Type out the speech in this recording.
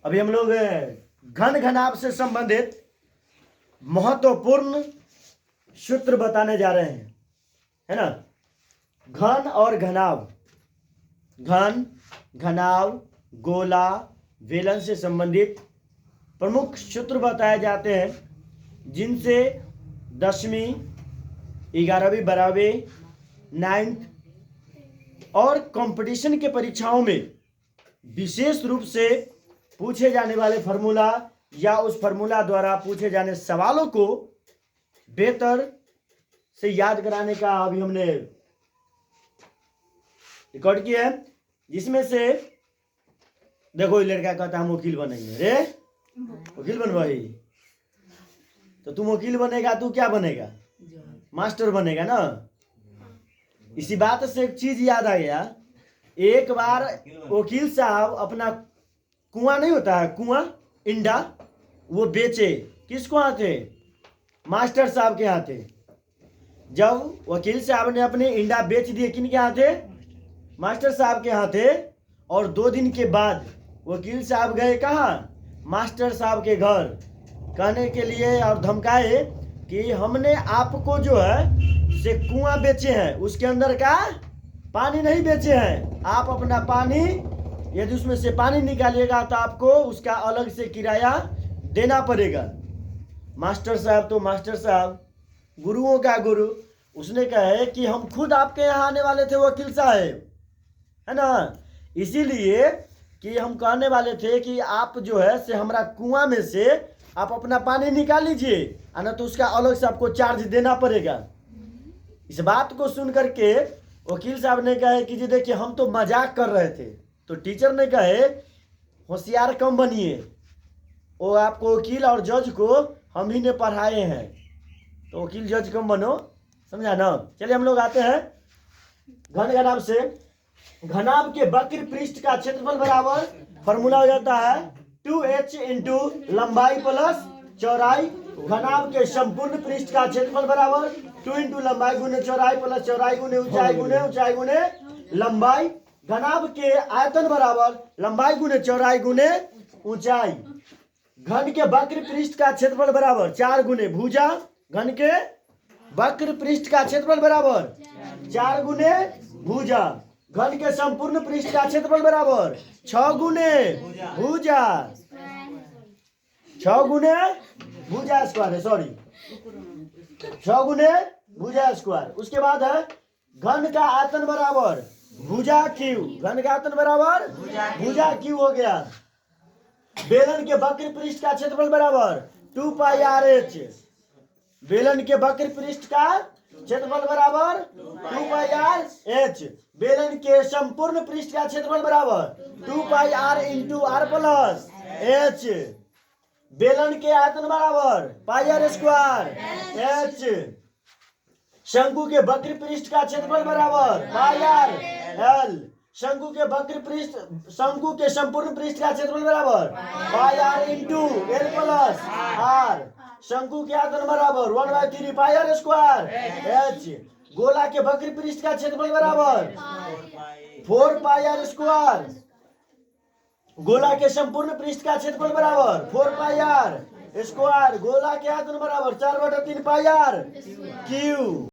अभी हम लोग घन घनाभ से संबंधित महत्वपूर्ण सूत्र बताने जा रहे हैं, है ना। घन और घनाभ, घन, घनाभ, गोला, बेलन से संबंधित प्रमुख सूत्र बताए जाते हैं, जिनसे 10वीं, 11वीं, 12वीं, 9th और कंपटीशन के परीक्षाओं में विशेष रूप से पूछे जाने वाले फार्मूला या उस फार्मूला द्वारा पूछे जाने सवालों को बेहतर से याद कराने का अभी हमने रिकॉर्ड किया है। जिसमें से देखो, ये लड़का कहता है हम वकील बनेंगे। रे वकील बन भाई, तो तुम वकील बनेगा, तू क्या बनेगा? मास्टर बनेगा ना। इसी बात से एक चीज याद आ गया। एक बार वकील साहब अपना कुआं नहीं होता है, कुआं, इंडा, वो बेचे। किसको यहाँ थे? मास्टर साहब के यहाँ थे। जब वकील साहब ने अपने इंडा बेच दिए, किन के यहाँ थे? मास्टर साहब के यहाँ थे। और 2 दिन के बाद वकील साहब गए कहाँ? मास्टर साहब के घर, कहने के लिए और धमकाए कि हमने आपको जो है से कुआं बेचे हैं, उसके अंदर का पानी नहीं बेचे हैं। आप अपना पानी, यदि उसमें से पानी निकालिएगा तो आपको उसका अलग से किराया देना पड़ेगा। मास्टर साहब तो मास्टर साहब, गुरुओं का गुरु, उसने कहा कि हम खुद आपके यहाँ आने वाले थे वकील साहब, है ना। इसीलिए कि हम कहने वाले थे कि आप जो है से हमारा कुआं में से आप अपना पानी निकाल लीजिए, ना तो उसका अलग से आपको चार्ज देना पड़ेगा। इस बात को सुन करके वकील साहब ने कहा कि जी देखिए, हम तो मजाक कर रहे थे। तो टीचर ने कहे होशियार कम बनिए, वो आपको वकील और जज को हम ही ने पढ़ाए हैं, तो वकील जज कम बनो, समझा ना। चलिए हम लोग आते हैं घन घनाभ से। घनाभ के वक्र पृष्ठ का क्षेत्रफल बराबर, फॉर्मूला हो जाता है 2h इंटू लंबाई प्लस चौड़ाई। घनाभ के संपूर्ण पृष्ठ का क्षेत्रफल बराबर 2 इंटू लंबाई गुने चौड़ाई प्लस चौड़ाई गुने ऊंचाई गुने लंबाई। घनाभ के आयतन बराबर लंबाई गुने चौड़ाई गुने ऊंचाई। घन के वक्र पृष्ठ का क्षेत्रफल बराबर 4 गुने भुजा। घन के वक्र पृष्ठ का क्षेत्रफल बराबर 4 गुने भुजा। घन के संपूर्ण पृष्ठ का क्षेत्रफल बराबर 6 गुने भुजा। 6 गुने भुजा स्क्वायर है, सॉरी, 6 गुने भुजा स्क्वायर। उसके बाद है घन का आयतन बराबर भुजा क्यू। घन का आयतन बराबर भुजा क्यू हो गया। बेलन के वक्र पृष्ठ का क्षेत्रफल बराबर 2 पाई आर एच। बेलन के वक्र पृष्ठ का क्षेत्रफल बराबर 2 पाई आर एच। बेलन के संपूर्ण पृष्ठ का क्षेत्रफल बराबर 2 pi r into r plus h. बेलन के आयतन बराबर पाई आर स्क्वायर एच। शंकु के वक्र पृष्ठ का क्षेत्रफल बराबर पाई आर एल। शंकु के वक्र पृष्ठ, शंकु के संपूर्ण पृष्ठ का क्षेत्रफल बराबर pi r into l plus r. शंकु के आयतन बराबर 1/3 पाई आर स्क्वायर एच। गोला के वक्र पृष्ठ का क्षेत्रफल बराबर 4 पाई आर स्क्वायर। गोला के संपूर्ण पृष्ठ का क्षेत्रफल बराबर 4 पाई आर स्क्वायर। गोला के आयतन बराबर 4/3 पाई आर क्यू।